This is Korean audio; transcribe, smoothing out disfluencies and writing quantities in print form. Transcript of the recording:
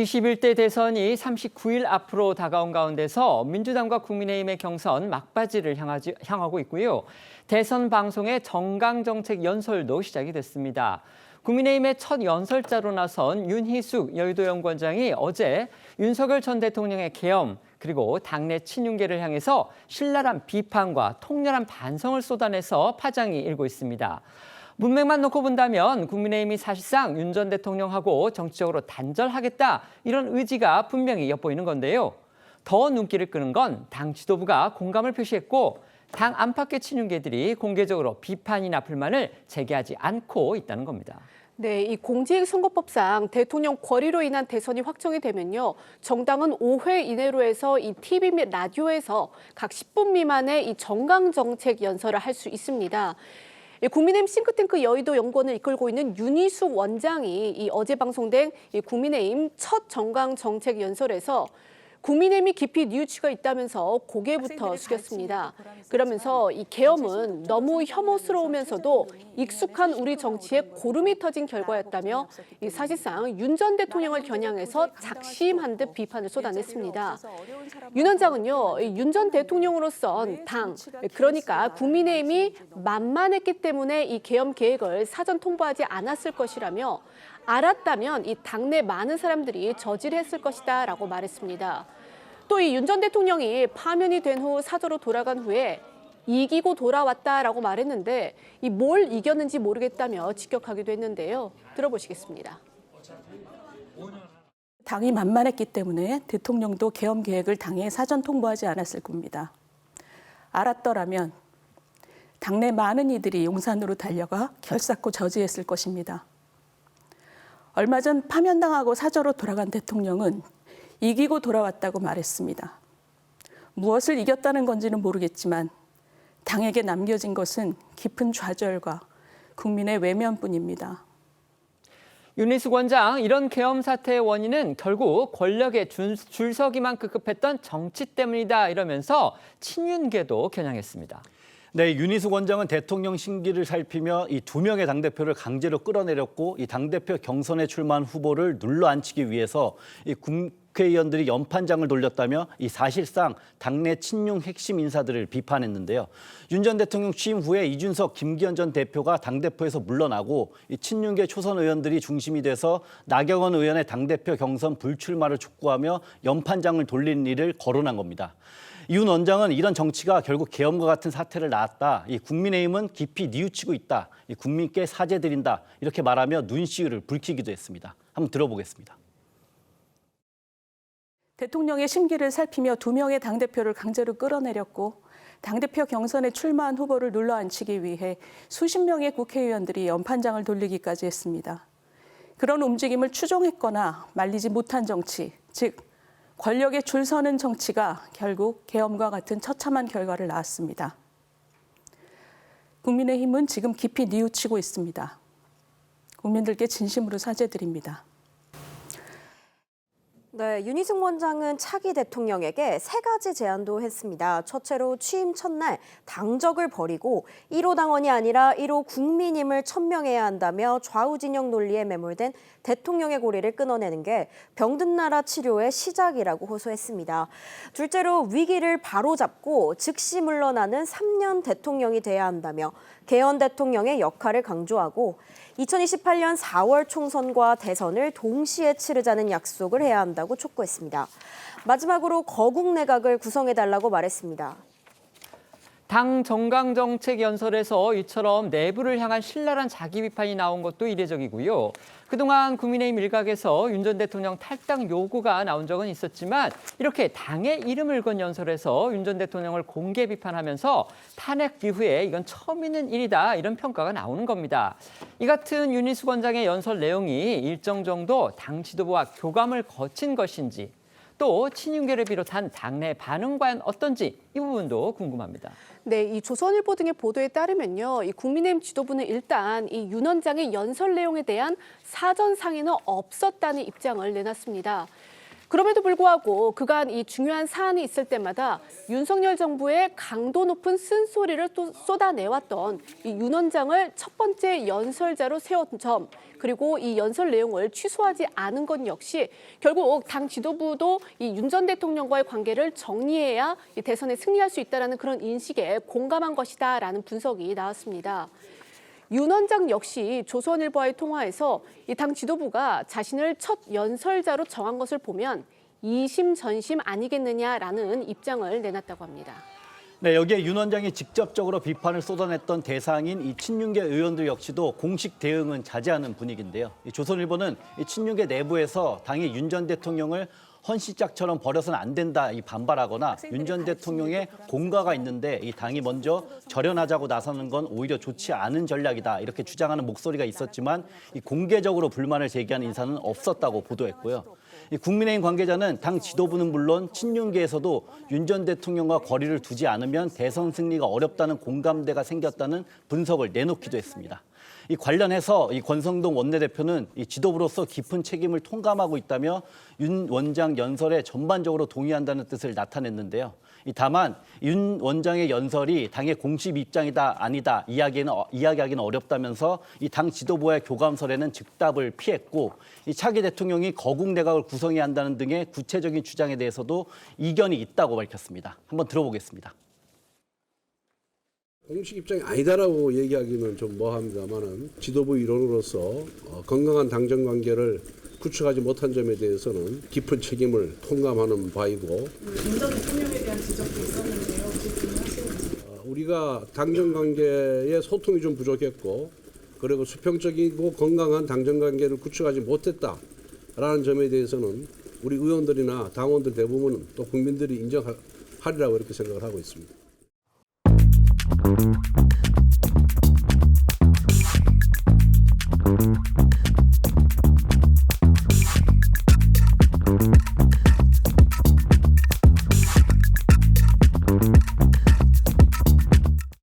제21대 대선이 39일 앞으로 다가온 가운데서 민주당과 국민의힘의 경선 막바지를 향하고 있고요. 대선 방송의 정강정책 연설도 시작이 됐습니다. 국민의힘의 첫 연설자로 나선 윤희숙 여의도 연구원장이 어제 윤석열 전 대통령의 계엄 그리고 당내 친윤계를 향해서 신랄한 비판과 통렬한 반성을 쏟아내서 파장이 일고 있습니다. 문맥만 놓고 본다면 국민의힘이 사실상 윤 전 대통령하고 정치적으로 단절하겠다 이런 의지가 분명히 엿보이는 건데요. 더 눈길을 끄는 건 당 지도부가 공감을 표시했고 당 안팎의 친윤계들이 공개적으로 비판이나 불만을 제기하지 않고 있다는 겁니다. 네, 이 공직선거법상 대통령 권리로 인한 대선이 확정이 되면요. 정당은 5회 이내로 해서 이 TV 및 라디오에서 각 10분 미만의 이 정강정책 연설을 할 수 있습니다. 국민의힘 싱크탱크 여의도 연구원을 이끌고 있는 윤희숙 원장이 이 어제 방송된 이 국민의힘 첫 정강정책 연설에서 국민의힘이 깊이 뉘우치고 있다면서 고개부터 숙였습니다. 그러면서 이 계엄은 너무 혐오스러우면서도 익숙한 우리 정치에 고름이 터진 결과였다며 이 사실상 윤 전 대통령을 겨냥해서 작심한 듯 비판을 쏟아냈습니다. 윤 원장은요, 윤 전 대통령으로선 당, 그러니까 국민의힘이 만만했기 때문에 이 계엄 계획을 사전 통보하지 않았을 것이라며 알았다면 이 당내 많은 사람들이 저질했을 것이다 라고 말했습니다. 또 이 윤 전 대통령이 파면이 된 후 사저로 돌아간 후에 이기고 돌아왔다라고 말했는데 이 뭘 이겼는지 모르겠다며 직격하기도 했는데요. 들어보시겠습니다. 당이 만만했기 때문에 대통령도 계엄 계획을 당에 사전 통보하지 않았을 겁니다. 알았더라면 당내 많은 이들이 용산으로 달려가 결사코 저지했을 것입니다. 얼마 전 파면당하고 사저로 돌아간 대통령은 이기고 돌아왔다고 말했습니다. 무엇을 이겼다는 건지는 모르겠지만 당에게 남겨진 것은 깊은 좌절과 국민의 외면뿐입니다. 윤희숙 원장, 이런 계엄 사태의 원인은 결국 권력의 줄서기만 급급했던 정치 때문이다 이러면서 친윤계도 겨냥했습니다. 네, 윤희숙 원장은 대통령 심기를 살피며 이 2명의 당대표를 강제로 끌어내렸고 이 당대표 경선에 출마한 후보를 눌러앉히기 위해서 이 국회의원들이 연판장을 돌렸다며 이 사실상 당내 친윤 핵심 인사들을 비판했는데요. 윤 전 대통령 취임 후에 이준석, 김기현 전 대표가 당대표에서 물러나고 이 친윤계 초선 의원들이 중심이 돼서 나경원 의원의 당대표 경선 불출마를 촉구하며 연판장을 돌린 일을 거론한 겁니다. 윤 원장은 이런 정치가 결국 계엄과 같은 사태를 낳았다. 이 국민의힘은 깊이 뉘우치고 있다. 이 국민께 사죄드린다. 이렇게 말하며 눈시울을 붉히기도 했습니다. 한번 들어보겠습니다. 대통령의 심기를 살피며 2명의 당대표를 강제로 끌어내렸고 당대표 경선에 출마한 후보를 눌러앉히기 위해 수십 명의 국회의원들이 연판장을 돌리기까지 했습니다. 그런 움직임을 추종했거나 말리지 못한 정치, 즉 권력에 줄 서는 정치가 결국 계엄과 같은 처참한 결과를 낳았습니다. 국민의힘은 지금 깊이 뉘우치고 있습니다. 국민들께 진심으로 사죄드립니다. 네, 윤희숙 원장은 차기 대통령에게 3가지 제안도 했습니다. 첫째로 취임 첫날 당적을 버리고 1호 당원이 아니라 1호 국민임을 천명해야 한다며 좌우 진영 논리에 매몰된 대통령의 고리를 끊어내는 게 병든 나라 치료의 시작이라고 호소했습니다. 둘째로 위기를 바로잡고 즉시 물러나는 3년 대통령이 돼야 한다며 개헌 대통령의 역할을 강조하고 2028년 4월 총선과 대선을 동시에 치르자는 약속을 해야 한다고 촉구했습니다. 마지막으로 거국 내각을 구성해달라고 말했습니다. 당 정강정책 연설에서 이처럼 내부를 향한 신랄한 자기 비판이 나온 것도 이례적이고요. 그동안 국민의힘 일각에서 윤 전 대통령 탈당 요구가 나온 적은 있었지만 이렇게 당의 이름을 건 연설에서 윤 전 대통령을 공개 비판하면서 탄핵 이후에 이건 처음 있는 일이다 이런 평가가 나오는 겁니다. 이 같은 윤희숙 원장의 연설 내용이 일정 정도 당 지도부와 교감을 거친 것인지 또 친윤계를 비롯한 당내 반응 과연 어떤지 이 부분도 궁금합니다. 네, 이 조선일보 등의 보도에 따르면요, 이 국민의힘 지도부는 일단 이 윤 원장의 연설 내용에 대한 사전 상의는 없었다는 입장을 내놨습니다. 그럼에도 불구하고 그간 이 중요한 사안이 있을 때마다 윤석열 정부의 강도 높은 쓴소리를 또 쏟아내왔던 이 윤 원장을 첫 번째 연설자로 세운 점, 그리고 이 연설 내용을 취소하지 않은 것 역시 결국 당 지도부도 이 윤 전 대통령과의 관계를 정리해야 이 대선에 승리할 수 있다는 그런 인식에 공감한 것이다라는 분석이 나왔습니다. 윤 원장 역시 조선일보와의 통화에서 이 당 지도부가 자신을 첫 연설자로 정한 것을 보면 이심전심 아니겠느냐라는 입장을 내놨다고 합니다. 네, 여기에 윤 원장이 직접적으로 비판을 쏟아냈던 대상인 이 친윤계 의원들 역시도 공식 대응은 자제하는 분위기인데요. 이 조선일보는 이 친윤계 내부에서 당이 윤 전 대통령을 헌시짝처럼 버려서는 안 된다 이 반발하거나 윤 전 대통령의 공과가 있는데 이 당이 먼저 절연하자고 나서는 건 오히려 좋지 않은 전략이다 이렇게 주장하는 목소리가 있었지만 이 공개적으로 불만을 제기하는 인사는 없었다고 보도했고요. 이 국민의힘 관계자는 당 지도부는 물론 친윤계에서도 윤 전 대통령과 거리를 두지 않으면 대선 승리가 어렵다는 공감대가 생겼다는 분석을 내놓기도 했습니다. 이 관련해서 이 권성동 원내대표는 이 지도부로서 깊은 책임을 통감하고 있다며 윤 원장 연설에 전반적으로 동의한다는 뜻을 나타냈는데요. 다만 윤 원장의 연설이 당의 공식 입장이다 아니다 이야기하기는 어렵다면서 이 당 지도부의 교감설에는 즉답을 피했고 이 차기 대통령이 거국 내각을 구성해야 한다는 등의 구체적인 주장에 대해서도 이견이 있다고 밝혔습니다. 한번 들어보겠습니다. 공식 입장이 아니다라고 얘기하기는 좀 뭐합니다만은 지도부 일원으로서 건강한 당정 관계를 구축하지 못한 점에 대해서는 깊은 책임을 통감하는 바이고. 윤 전 대통령에 대한 지적도 있었는데요. 우리가 당정 관계의 소통이 좀 부족했고, 그리고 수평적이고 건강한 당정 관계를 구축하지 못했다라는 점에 대해서는 우리 의원들이나 당원들 대부분은 또 국민들이 인정하리라고 이렇게 생각을 하고 있습니다.